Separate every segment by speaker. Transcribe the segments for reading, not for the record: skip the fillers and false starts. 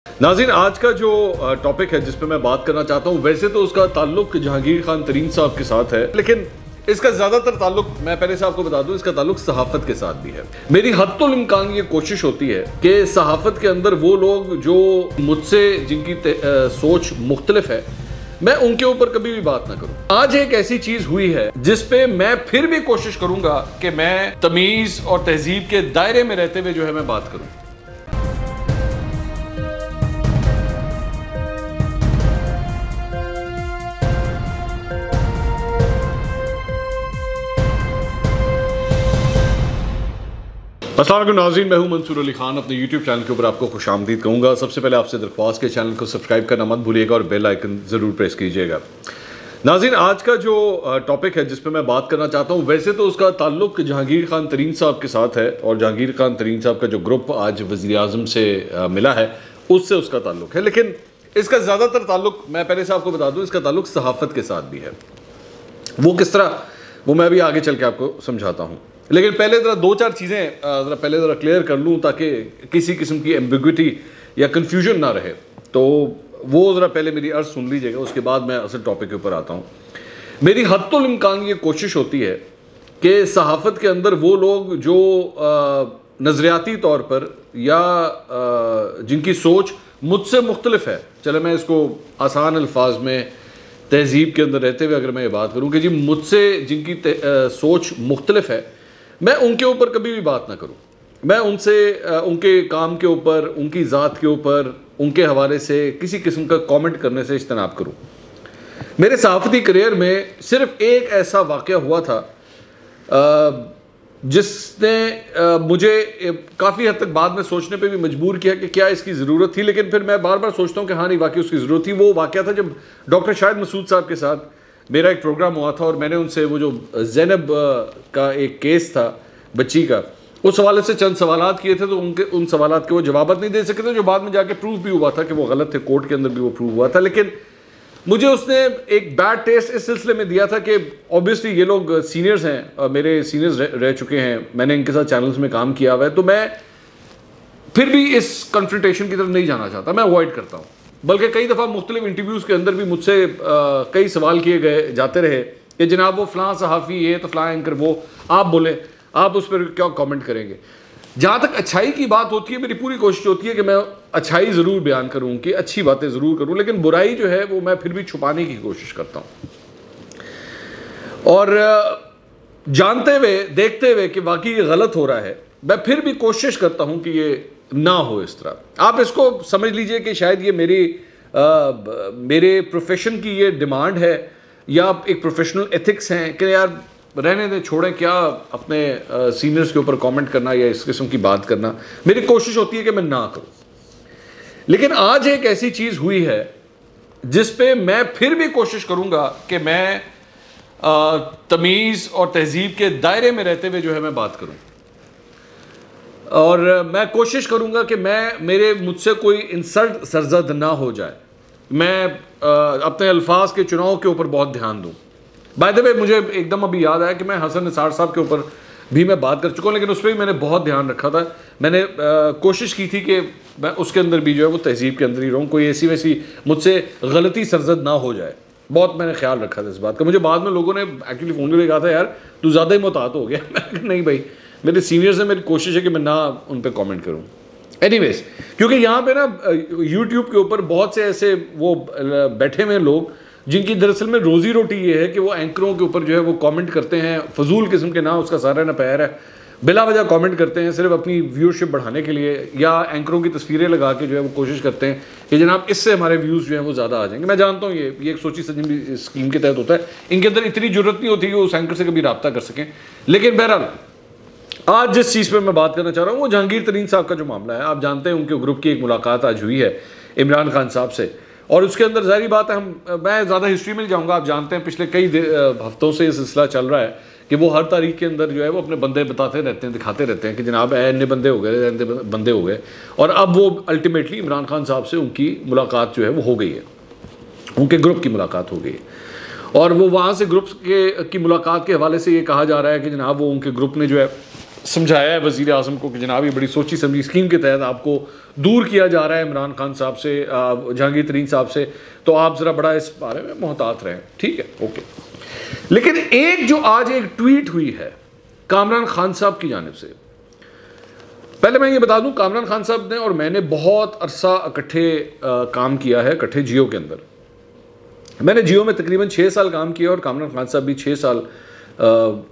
Speaker 1: नाज़रीन, आज का जो टॉपिक है जिस पे मैं बात करना चाहता हूँ, वैसे तो उसका ताल्लुक जहांगीर खान तरीन साहब के साथ है, लेकिन इसका ज़्यादातर ताल्लुक, मैं पहले से आपको बता दूं, इसका ताल्लुक सहाफ़त के साथ भी है। मेरी हद्दुल इम्कान ये कोशिश होती है कि सहाफ़त के अंदर वो लोग जो मुझसे जिनकी सोच मुख्तलिफ है, मैं उनके ऊपर कभी भी बात ना करूं। आज एक ऐसी चीज हुई है जिस पे मैं फिर भी कोशिश करूंगा कि मैं तमीज और तहजीब के दायरे में रहते हुए जो है मैं बात करूं। अस्सलाम वालेकुम नाज़रीन, मैं हूं मंसूर अली खान। अपने YouTube चैनल के ऊपर आपको खुशामदीद कहूँगा। सबसे पहले आपसे दरख्वास्त के चैनल को सब्सक्राइब करना मत भूलिएगा और बेल आइकन ज़रूर प्रेस कीजिएगा। नाज़रीन, आज का जो टॉपिक है जिस पे मैं बात करना चाहता हूँ, वैसे तो उसका ताल्लुक जहांगीर खान तरीन साहब के साथ है और जहांगीर खान तरीन साहब का जो ग्रुप आज वज़ीर आज़म से मिला है उससे उसका ताल्लुक है, लेकिन इसका ज़्यादातर ताल्लुक, मैं पहले से आपको बता दूँ, इसका ताल्लुक सहाफ़त के साथ भी है। वो किस तरह, वो मैं अभी आगे चल के आपको समझाता हूँ। लेकिन पहले ज़रा दो चार चीज़ें ज़रा क्लियर कर लूँ ताकि किसी किस्म की एम्बिग्विटी या कन्फ्यूजन ना रहे। तो वो ज़रा पहले मेरी अर्ज़ सुन लीजिएगा, उसके बाद मैं असल टॉपिक के ऊपर आता हूँ। मेरी हद्दुल इम्कान ये कोशिश होती है कि सहाफ़त के अंदर वो लोग जो नज़रियाती तौर पर या जिनकी सोच मुझसे मुख्तलिफ है, चले मैं इसको आसान अल्फाज में तहजीब के अंदर रहते हुए अगर मैं ये बात करूँ कि जी मुझसे जिनकी सोच मुख्तलिफ है, मैं उनके ऊपर कभी भी बात ना करूं। मैं उनसे उनके काम के ऊपर, उनकी ज़ात के ऊपर, उनके हवाले से किसी किस्म का कमेंट करने से इज्तनाब करूं। मेरे सहाफ़ती करियर में सिर्फ एक ऐसा वाक़या हुआ था जिसने मुझे काफ़ी हद तक बाद में सोचने पे भी मजबूर किया कि क्या इसकी ज़रूरत थी, लेकिन फिर मैं बार बार सोचता हूँ कि हाँ नहीं, वाकई उसकी ज़रूरत थी। वो वाक़या था जब डॉक्टर शाहिद मसूद साहब के साथ मेरा एक प्रोग्राम हुआ था और मैंने उनसे वो जो ज़ैनब का एक केस था बच्ची का, उस हवाले से चंद सवालात किए थे, तो उन सवालात के वो जवाब नहीं दे सके थे, जो बाद में जाके प्रूफ भी हुआ था कि वो गलत थे। कोर्ट के अंदर भी वो प्रूव हुआ था। लेकिन मुझे उसने एक बैड टेस्ट इस सिलसिले में दिया था कि ऑब्वियसली ये लोग सीनियर्स हैं, मेरे सीनियर्स रह चुके हैं, मैंने इनके साथ चैनल्स में काम किया हुआ है, तो मैं फिर भी इस कन्फ्रंटेशन की तरफ नहीं जाना चाहता, मैं अवॉइड करता हूँ। बल्कि कई दफ़ा मुख्तलिफ इंटरव्यूज़ के अंदर भी मुझसे कई सवाल किए गए जाते रहे कि जनाब वो फ़लाँ सहाफ़ी ये तो फ़लाँ एंकर वो, आप बोलें, आप उस पर क्या कमेंट करेंगे। जहाँ तक अच्छाई की बात होती है, मेरी पूरी कोशिश होती है कि मैं अच्छाई ज़रूर बयान करूँ, कि अच्छी बातें ज़रूर करूँ, लेकिन बुराई जो है वो मैं फिर भी छुपाने की कोशिश करता हूँ। और जानते हुए, देखते हुए कि वाकई ये गलत हो रहा है, मैं फिर भी कोशिश करता हूँ कि ये ना हो इस तरह। आप इसको समझ लीजिए कि शायद ये मेरे प्रोफेशन की ये डिमांड है या एक प्रोफेशनल एथिक्स हैं कि यार रहने दें, छोड़ें, क्या अपने सीनियर्स के ऊपर कमेंट करना या इस किस्म की बात करना। मेरी कोशिश होती है कि मैं ना करूं। लेकिन आज एक ऐसी चीज़ हुई है जिस पे मैं फिर भी कोशिश करूंगा कि मैं तमीज़ और तहजीब के दायरे में रहते हुए जो है मैं बात करूं, और मैं कोशिश करूंगा कि मुझसे कोई इंसल्ट सरजद ना हो जाए। मैं अपने अल्फाज के चुनाव के ऊपर बहुत ध्यान दूं। बाय द वे, मुझे एकदम अभी याद आया कि मैं हसन निसार साहब के ऊपर भी मैं बात कर चुका हूँ, लेकिन उस पर भी मैंने बहुत ध्यान रखा था। मैंने कोशिश की थी कि मैं उसके अंदर भी जो है वो तहजीब के अंदर ही रहूँ, कोई ऐसी वैसी मुझसे गलती सरजद ना हो जाए। बहुत मैंने ख्याल रखा था इस बात का। मुझे बाद में लोगों ने एक्चुअली फ़ोन करके कहा था, यार तू ज़्यादा ही मुतात हो गया। मैं नहीं भाई, मेरे सीनियर्स हैं, मेरी कोशिश है कि मैं ना उन पर कमेंट करूं। एनीवेज, क्योंकि यहाँ पे ना यूट्यूब के ऊपर बहुत से ऐसे वो बैठे हुए लोग जिनकी दरअसल में रोज़ी रोटी ये है कि वो एंकरों के ऊपर जो है वो कमेंट करते हैं, फजूल किस्म के, ना उसका सारा ना पैर है, बिला वजह कमेंट करते हैं सिर्फ अपनी व्यूअरशिप बढ़ाने के लिए, या एंकरों की तस्वीरें लगा के जो है वो कोशिश करते हैं कि जनाब इससे हमारे व्यूज़ जो हैं वो ज़्यादा आ जाएंगे। मैं जानता हूँ ये एक सोची समझी स्कीम के तहत होता है, इनके अंदर इतनी ज़रूरत नहीं होती कि उस एंकर से कभी रब्ता कर सकें। लेकिन बहरहाल आज जिस चीज़ पर मैं बात करना चाह रहा हूँ वो जहांगीर तरीन साहब का जो मामला है। आप जानते हैं उनके ग्रुप की एक मुलाकात आज हुई है इमरान खान साहब से, और उसके अंदर ज़ाहिर बात है मैं ज़्यादा हिस्ट्री में जाऊँगा। आप जानते हैं पिछले कई हफ्तों से ये सिलसिला चल रहा है कि वो हर तारीख के अंदर जो है वो अपने बंदे बताते रहते हैं, दिखाते रहते हैं कि जनाब इतने बंदे हो गए, इतने बंदे हो गए, और अब वो अल्टीमेटली इमरान खान साहब से उनकी मुलाकात जो है वो हो गई है, उनके ग्रुप की मुलाकात हो गई है। और वो वहाँ से ग्रुप की मुलाकात के हवाले से ये कहा जा रहा है कि जनाब वो उनके ग्रुप ने जो है समझाया है वज़ीर आज़म को कि जनाब ये बड़ी सोची समझी स्कीम के तहत आपको दूर किया जा रहा है इमरान खान साहब से, जहांगीर तरीन साहब से, तो आप ज़रा बड़ा इस बारे में मोहतात रहें। ठीक है, ओके। लेकिन एक जो आज एक ट्वीट हुई है कामरान खान साहब की जानिब से, पहले मैं ये बता दूं कामरान खान साहब ने और मैंने बहुत अरसा इकट्ठे काम किया है, इकट्ठे जियो के अंदर। मैंने जियो में तकरीबन 6 साल काम किया और कामरान खान साहब भी 6 साल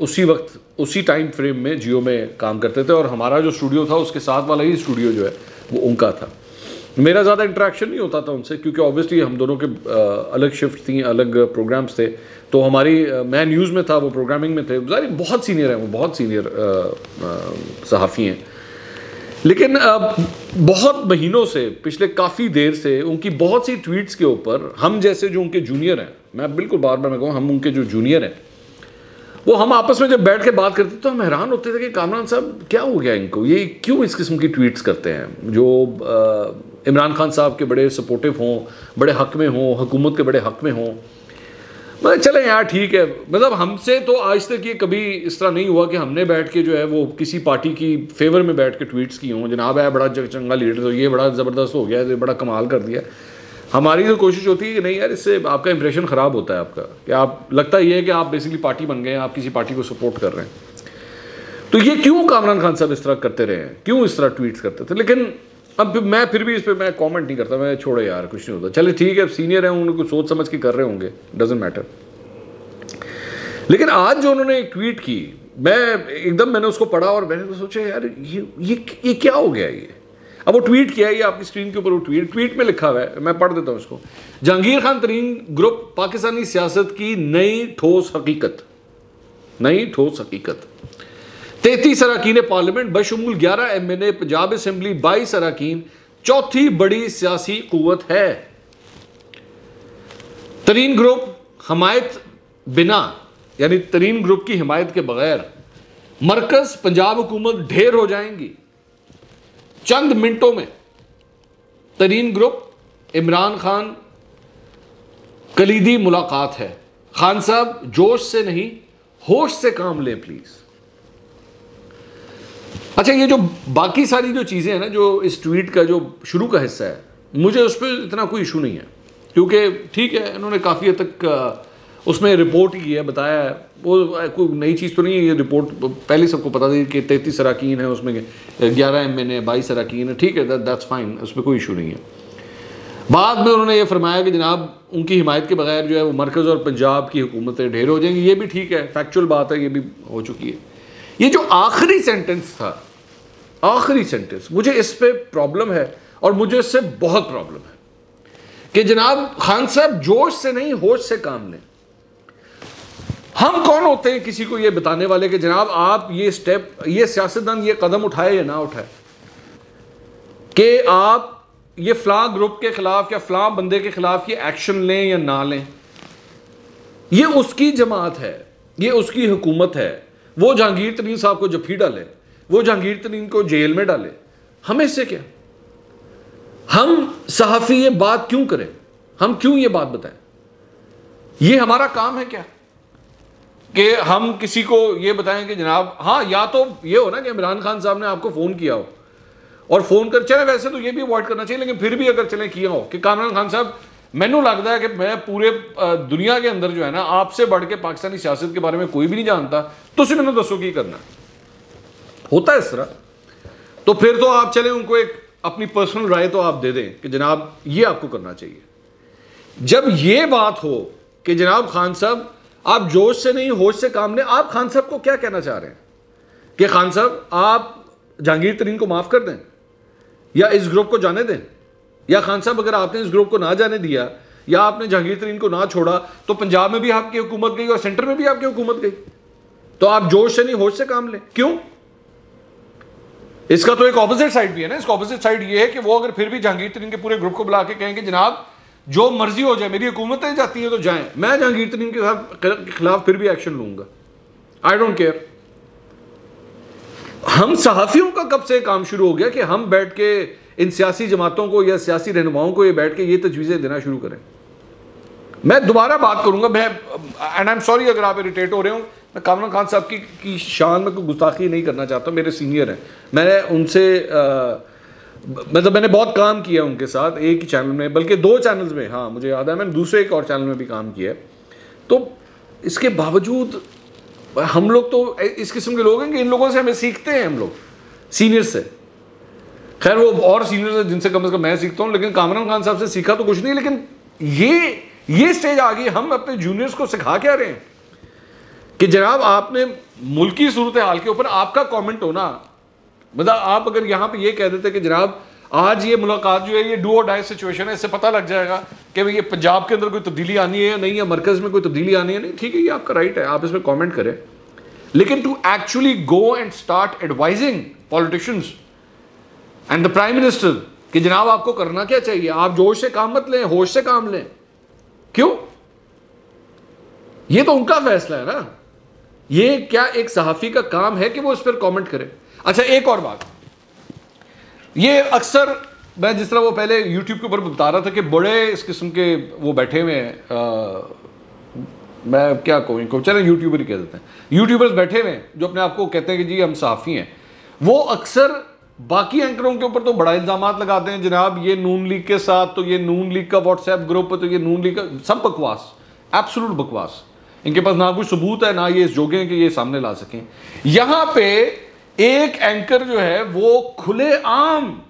Speaker 1: उसी वक्त उसी टाइम फ्रेम में जियो में काम करते थे, और हमारा जो स्टूडियो था उसके साथ वाला ही स्टूडियो जो है वो उनका था। मेरा ज़्यादा इंटरेक्शन नहीं होता था उनसे, क्योंकि ऑब्वियसली हम दोनों के अलग शिफ्ट थी, अलग प्रोग्राम्स थे। तो हमारी मैं न्यूज़ में था, वो प्रोग्रामिंग में थे। ज़ाहिर बहुत सीनियर हैं, वो बहुत सीनियर सहाफ़ी हैं। लेकिन बहुत महीनों से, पिछले काफ़ी देर से उनकी बहुत सी ट्वीट्स के ऊपर हम जैसे जो उनके जूनियर हैं, मैं बिल्कुल बार बार मैं कहूँ हम उनके जो जूनियर हैं, वो हम आपस में जब बैठ के बात करते तो हम हैरान होते थे कि कामरान साहब क्या हो गया इनको, ये क्यों इस किस्म की ट्वीट्स करते हैं जो इमरान खान साहब के बड़े सपोर्टिव हों, बड़े हक में हों, हुकूमत के बड़े हक में हों। मतलब चलें यार ठीक है, मतलब हमसे तो आज तक ये कभी इस तरह नहीं हुआ कि हमने बैठ के जो है वो किसी पार्टी की फेवर में बैठ के ट्वीट्स की हों, जनाब है बड़ा चंगा लीडर, तो ये बड़ा ज़बरदस्त हो गया, ये बड़ा कमाल कर दिया। हमारी तो कोशिश होती है कि नहीं यार, इससे आपका इंप्रेशन ख़राब होता है आपका, कि आप लगता ये है कि आप बेसिकली पार्टी बन गए हैं, आप किसी पार्टी को सपोर्ट कर रहे हैं। तो ये क्यों कामरान खान साहब इस तरह करते रहे हैं, क्यों इस तरह ट्वीट्स करते थे? लेकिन अब मैं फिर भी इस पर मैं कमेंट नहीं करता, मैं छोड़ो यार कुछ नहीं होता, चले ठीक है, सीनियर है, उनको सोच समझ के कर रहे होंगे, डजेंट मैटर। लेकिन आज जो उन्होंने एक ट्वीट की, मैंने उसको पढ़ा और मैंने सोचा यार ये क्या हो गया ये। अब वो ट्वीट किया है, ये आपकी स्क्रीन के ऊपर वो ट्वीट में लिखा हुआ है, मैं पढ़ देता हूँ इसको। जहांगीर खान तरीन ग्रुप पाकिस्तानी सियासत की नई ठोस हकीकत, नई ठोस हकीकत। 33 अरकान पार्लियामेंट बशमूल 11 MNA, पंजाब असेंबली 22 अरकान, चौथी बड़ी सियासी कुव्वत है। तरीन ग्रुप हमायत बिना, यानी तरीन ग्रुप की हिमायत के बगैर मरकज पंजाब हुकूमत ढेर हो जाएंगी। चंद मिनटों में तरीन ग्रुप इमरान खान कलीदी मुलाकात है। खान साहब जोश से नहीं होश से काम लें प्लीज। अच्छा, ये जो बाकी सारी जो चीजें हैं ना, जो इस ट्वीट का जो शुरू का हिस्सा है, मुझे उस पर इतना कोई इशू नहीं है, क्योंकि ठीक है इन्होंने काफ़ी हद तक उसमें रिपोर्ट की है, बताया है, वो कोई नई चीज़ तो नहीं है। ये रिपोर्ट पहले सबको पता थी कि 33 अरकान है, उसमें 11 MNA 22 अरकान है, ठीक है, दैट्स फाइन, उसमें कोई इशू नहीं है। बाद में उन्होंने ये फरमाया कि जनाब उनकी हिमायत के बगैर जो है वो मरकज़ और पंजाब की हुकूमतें ढेर हो जाएंगी। ये भी ठीक है, फैक्चुअल बात है, ये भी हो चुकी है। ये जो आखिरी सेंटेंस था, आखिरी सेंटेंस, मुझे इस पर प्रॉब्लम है, और मुझे इससे बहुत प्रॉब्लम है कि जनाब खान साहब जोश से नहीं होश से काम लें। हम कौन होते हैं किसी को ये बताने वाले कि जनाब आप ये स्टेप, ये सियासतदान ये कदम उठाए या ना उठाए, कि आप ये फलां ग्रुप के खिलाफ या फलां बंदे के खिलाफ ये एक्शन लें या ना लें। ये उसकी जमात है, ये उसकी हुकूमत है। वो जहांगीर तरीन साहब को जफी डाले, वो जहांगीर तरीन को जेल में डाले, हमें इससे क्या? हम सहाफ़ी ये बात क्यों करें, हम क्यों ये बात बताएं? ये हमारा काम है क्या कि हम किसी को ये बताएं कि जनाब हाँ, या तो ये हो ना कि इमरान खान साहब ने आपको फ़ोन किया हो, और फ़ोन कर चले, वैसे तो ये भी अवॉइड करना चाहिए, लेकिन फिर भी अगर चले किया हो कि कामरान खान साहब मैनू लगता है कि मैं पूरे दुनिया के अंदर जो है ना आपसे बढ़ के पाकिस्तानी सियासत के बारे में कोई भी नहीं जानता, तो उसे मैंने दसो की करना होता है इस तरह। तो फिर तो आप चले उनको एक अपनी पर्सनल राय तो आप दे दें कि जनाब ये आपको करना चाहिए। जब ये बात हो कि जनाब खान साहब आप जोश से नहीं होश से काम लें, आप खान साहब को क्या कहना चाह रहे हैं कि खान साहब आप जहांगीर तरीन को माफ़ कर दें या इस ग्रुप को जाने दें, या खान साहब अगर आपने इस ग्रुप को ना जाने दिया या आपने जहांगीर तरीन को ना छोड़ा तो पंजाब में भी आपकी हुकूमत गई और सेंटर में भी आपकी हुकूमत गई, तो आप जोश से नहीं होश से काम लें। क्यों? इसका तो एक ऑपोजिट साइड भी है ना। इसका ऑपोजिट साइड ये है कि वो अगर फिर भी जहांगीर तरीन के पूरे ग्रुप को बुला के कहें कि जनाब जो मर्जी हो जाए, मेरी हुकूमतें जाती हैं तो जाएं, मैं जहांगीर तरीन के खिलाफ फिर भी एक्शन लूंगा, आई डोंट केयर। हम सहाफियों का कब से काम शुरू हो गया कि हम बैठ के इन सियासी जमातों को या सियासी रहनुमाओं को ये बैठ के ये तजवीज़ें देना शुरू करें? मैं दोबारा बात करूंगा, मैं एंड आई एम सॉरी अगर आप इरिटेट हो रहे हो, मैं कामरान खान साहब की शान में कोई गुस्ताखी नहीं करना चाहता, मेरे सीनियर हैं, मैंने उनसे मतलब मैंने बहुत काम किया उनके साथ, एक ही चैनल में बल्कि 2 चैनल्स में, हाँ मुझे याद है मैंने दूसरे एक और चैनल में भी काम किया है। तो इसके बावजूद हम लोग तो इस किस्म के लोग हैं कि इन लोगों से हमें सीखते हैं, हम लोग सीनियर से, खैर वो और सीनियर से जिनसे कम से कम मैं सीखता हूँ, लेकिन कामरान खान साहब से सीखा तो कुछ नहीं, लेकिन ये स्टेज आ गई, हम अपने जूनियर्स को सिखा क्या रहे हैं कि जनाब आपने मुल्की सूरत हाल के ऊपर आपका कमेंट होना, मतलब आप अगर यहाँ पे ये कह देते कि जनाब आज ये मुलाकात जो है ये डू और डाई सिचुएशन है, इससे पता लग जाएगा कि भाई ये पंजाब के अंदर कोई तब्दीली आनी है या नहीं, या मरकज़ में कोई तब्दीली आनी है नहीं, ठीक है ये आपका राइट है, आप इसमें कमेंट करें, लेकिन to actually go and start advising politicians and the prime minister कि जनाब आपको करना क्या चाहिए, आप जोश से काम मत लें, होश से काम लें, क्यों? ये तो उनका फैसला है ना, ये क्या एक सहाफ़ी का काम है कि वो इस पर कमेंट करे? अच्छा एक और बात, ये अक्सर मैं जिस तरह वो पहले YouTube के ऊपर बता रहा था कि बड़े इस किस्म के वो बैठे हुए हैं, मैं क्या कहूँ इनको, चलें यूट्यूबर ही कह देते हैं, यूट्यूबर्स बैठे हुए हैं जो अपने आप को कहते हैं कि जी हम सहाफ़ी हैं, वो अक्सर बाकी एंकरों के ऊपर तो बड़ा इल्ज़ामात लगाते हैं, जनाब ये नून लीग के साथ, तो ये नून लीग का व्हाट्सएप ग्रुप है, तो ये नून लीग का, सब बकवास, एब्सोल्यूट बकवास, इनके पास ना कोई सबूत है ना ये इस जोगे हैं कि ये सामने ला सकें। यहां पे एक एंकर जो है वो खुलेआम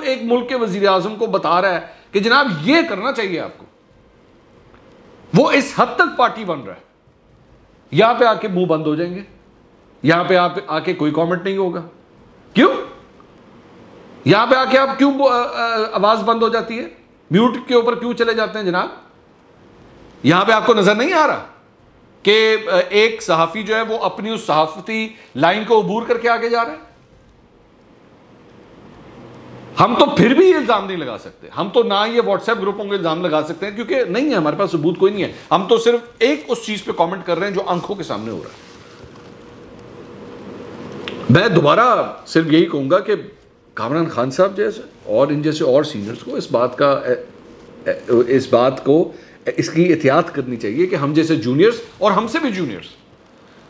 Speaker 1: एक मुल्क के वजीर आजम को बता रहा है कि जनाब ये करना चाहिए आपको, वो इस हद तक पार्टी बन रहा है, यहां पे आके मुंह बंद हो जाएंगे, यहां पे आप आके कोई कमेंट नहीं होगा, क्यों? यहां पे आके आप क्यों आवाज बंद हो जाती है, म्यूट के ऊपर क्यों चले जाते हैं जनाब? यहां पे आपको नजर नहीं आ रहा कि एक सहाफी जो है वो अपनी उस सहाफती लाइन को अबूर करके आगे जा रहा है? हम तो फिर भी ये इल्जाम नहीं लगा सकते, हम तो ना ये व्हाट्सएप ग्रुपों को इल्जाम लगा सकते हैं क्योंकि नहीं है, हमारे पास सबूत कोई नहीं है, हम तो सिर्फ एक उस चीज पे कमेंट कर रहे हैं जो आंखों के सामने हो रहा है। मैं दोबारा सिर्फ यही कहूंगा कि कामरान खान साहब जैसे और इन जैसे और सीनियर्स को इस बात को इसकी एहतियात करनी चाहिए कि हम जैसे जूनियर्स और हमसे भी जूनियर्स,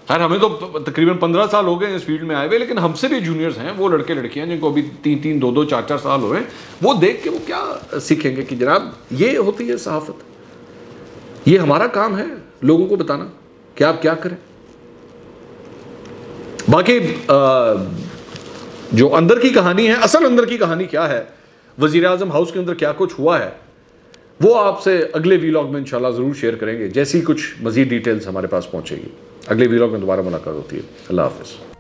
Speaker 1: खैर हमें तो तकरीबन 15 साल हो गए इस फील्ड में आए हुए, लेकिन हमसे भी जूनियर्स हैं, वो लड़के लड़कियां जिनको अभी 3-3, 2-2, 4-4 साल हुए, वो देख के वो क्या सीखेंगे कि जनाब ये होती है सहाफत, ये हमारा काम है लोगों को बताना कि आप क्या करें। बाकी जो अंदर की कहानी है, असल अंदर की कहानी क्या है, वजीर आजम हाउस के अंदर क्या कुछ हुआ है, वो आपसे अगले वीलॉग में इंशाल्लाह ज़रूर शेयर करेंगे, जैसी कुछ मज़ीद डिटेल्स हमारे पास पहुंचेगी। अगले वीलॉग में दोबारा मुलाकात होती है। अल्लाह हाफ़िज़।